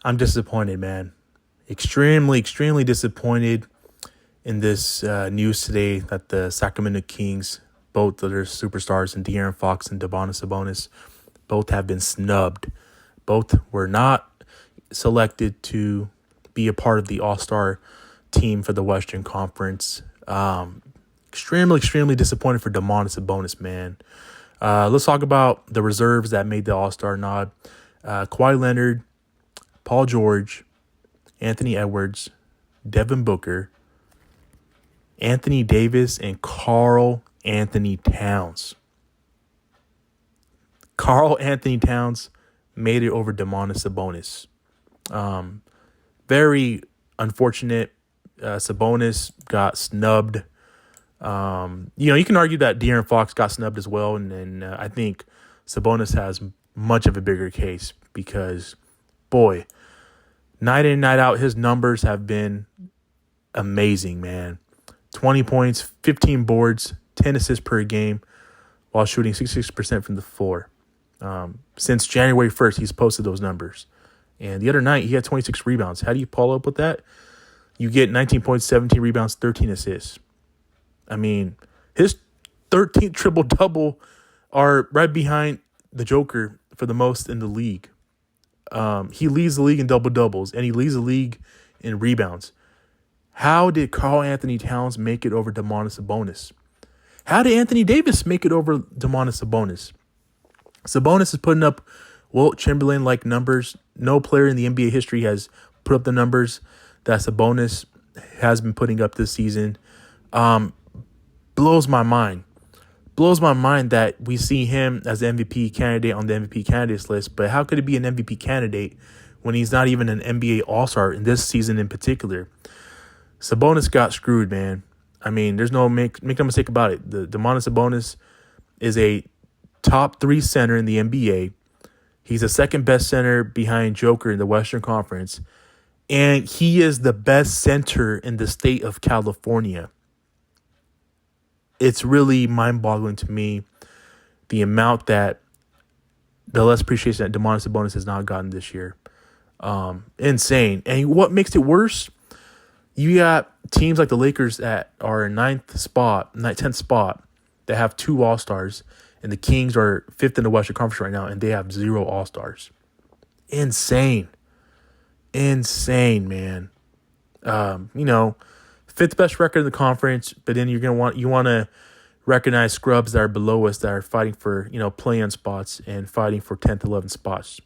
I'm disappointed, man. Extremely disappointed in this news today that the Sacramento Kings, both of their superstars, and De'Aaron Fox and Sabonis, both have been snubbed. Both were not selected to be a part of the All-Star team for the Western Conference. Extremely disappointed for Sabonis, man. Let's talk about the reserves that made the All-Star nod. Kawhi Leonard, Paul George, Anthony Edwards, Devin Booker, Anthony Davis, and Karl Anthony Towns. Karl Anthony Towns made it over Sabonis. Very unfortunate. Sabonis got snubbed. You can argue that De'Aaron Fox got snubbed as well, and I think Sabonis has much of a bigger case because, boy, night in, night out, his numbers have been amazing, man. 20 points, 15 boards, 10 assists per game while shooting 66% from the floor. Since January 1st, he's posted those numbers. And the other night, he had 26 rebounds. How do you follow up with that? You get 19 points, 17 rebounds, 13 assists. I mean, his 13th triple-double are right behind the Joker for the most in the league. He leads the league in double-doubles, and he leads the league in rebounds. How did Karl Anthony Towns make it over Sabonis? How did Anthony Davis make it over Sabonis? Sabonis is putting up Wilt Chamberlain-like numbers. No player in the NBA history has put up the numbers that Sabonis has been putting up this season. Blows my mind. Blows my mind that we see him as the MVP candidate on the MVP candidates list, but how could it be an MVP candidate when he's not even an NBA All-Star in this season in particular? Sabonis got screwed, man. I mean, there's no make no mistake about it. The Sabonis is a top 3 center in the NBA. He's the second best center behind Joker in the Western Conference, and he is the best center in the state of California. It's really mind-boggling to me the amount that the less appreciation that Sabonis has not gotten this year. Insane. And what makes it worse? You got teams like the Lakers that are in 10th spot, that have 2 All-Stars, and the Kings are 5th in the Western Conference right now, and they have 0 All-Stars. Insane, man. 5th best record in the conference, but then you want to recognize scrubs that are below us that are fighting for play-in spots and fighting for 10th, 11th spots.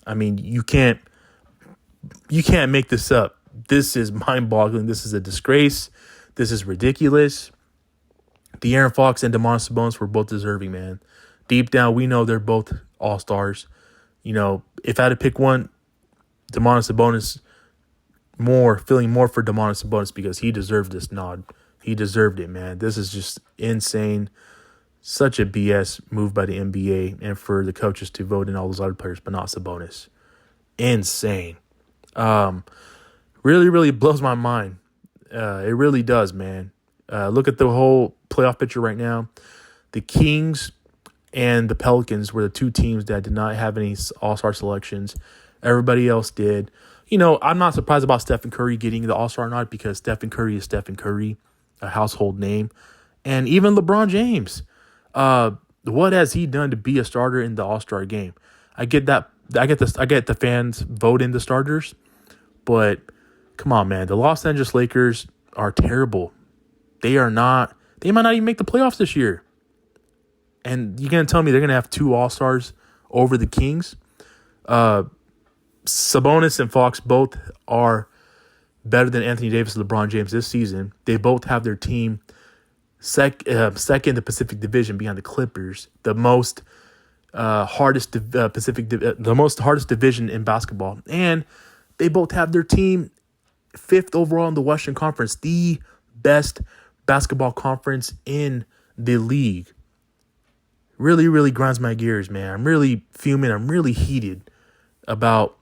I mean, you can't make this up. This is mind-boggling. This is a disgrace. This is ridiculous. De'Aaron Fox and Sabonis were both deserving, man. Deep down, we know they're both all-stars. If I had to pick one, Sabonis, feeling more for Sabonis because he deserved this nod. He deserved it, man. This is just insane. Such a BS move by the NBA and for the coaches to vote in all those other players, but not Sabonis. Insane. Really blows my mind. It really does, man. Look at the whole playoff picture right now. The Kings and the Pelicans were the 2 teams that did not have any all-star selections. Everybody else did. I'm not surprised about Stephen Curry getting the all-star nod because Stephen Curry is Stephen Curry, a household name. And even LeBron James. What has he done to be a starter in the all-star game? I get that. I get the fans voting the starters. But come on, man. The Los Angeles Lakers are terrible. They might not even make the playoffs this year. And you're going to tell me they're going to have 2 All-Stars over the Kings? Sabonis and Fox both are better than Anthony Davis and LeBron James this season. They both have their team second in the Pacific Division behind the Clippers, the most hardest division in basketball. And they both have their team 5th overall in the Western Conference, the best basketball conference in the league. Really grinds my gears, man. I'm really fuming. I'm really heated about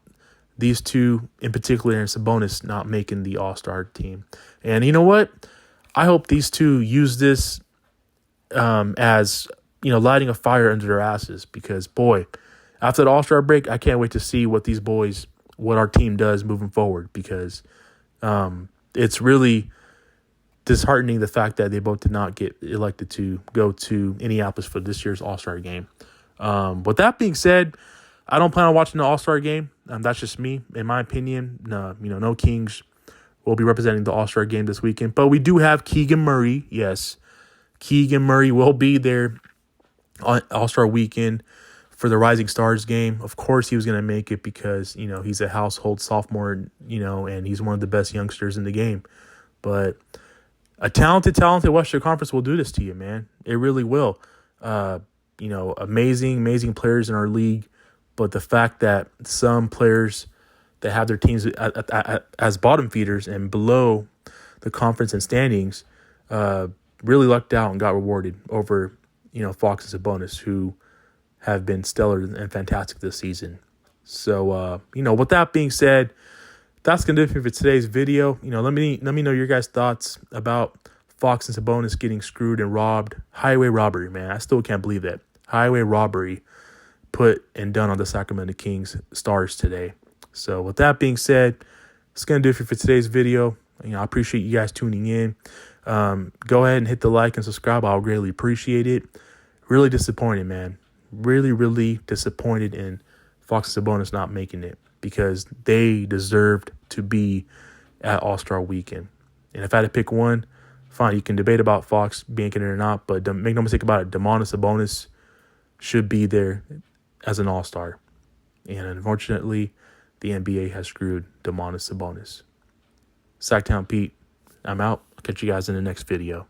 these 2 in particular and Sabonis not making the All-Star team. And you know what? I hope these 2 use this as lighting a fire under their asses because, boy, after the All-Star break, I can't wait to see what these boys what our team does moving forward, because it's really disheartening the fact that they both did not get elected to go to Indianapolis for this year's All-Star game. With that being said, I don't plan on watching the All-Star game. That's just me, in my opinion. No Kings will be representing the All-Star game this weekend, but we do have Keegan Murray. Yes, Keegan Murray will be there on All-Star weekend for the Rising Stars game. Of course, he was going to make it because, he's a household sophomore, and he's one of the best youngsters in the game. But a talented Western Conference will do this to you, man. It really will. Amazing players in our league. But the fact that some players that have their teams as bottom feeders and below the conference and standings really lucked out and got rewarded over, Fox and Sabonis, who have been stellar and fantastic this season. So, with that being said, that's going to do it for today's video. Let me know your guys' thoughts about Fox and Sabonis getting screwed and robbed. Highway robbery, man. I still can't believe that. Highway robbery put and done on the Sacramento Kings stars today. So with that being said, it's going to do it for today's video. I appreciate you guys tuning in. Go ahead and hit the like and subscribe. I'll greatly appreciate it. Really disappointed, man. Really disappointed in Fox and Sabonis not making it, because they deserved to be at All-Star Weekend. And if I had to pick one, fine, you can debate about Fox making it or not, but make no mistake about it, Domantas Sabonis should be there as an All-Star. And unfortunately, the NBA has screwed Domantas Sabonis. Sacktown Pete, I'm out. I'll catch you guys in the next video.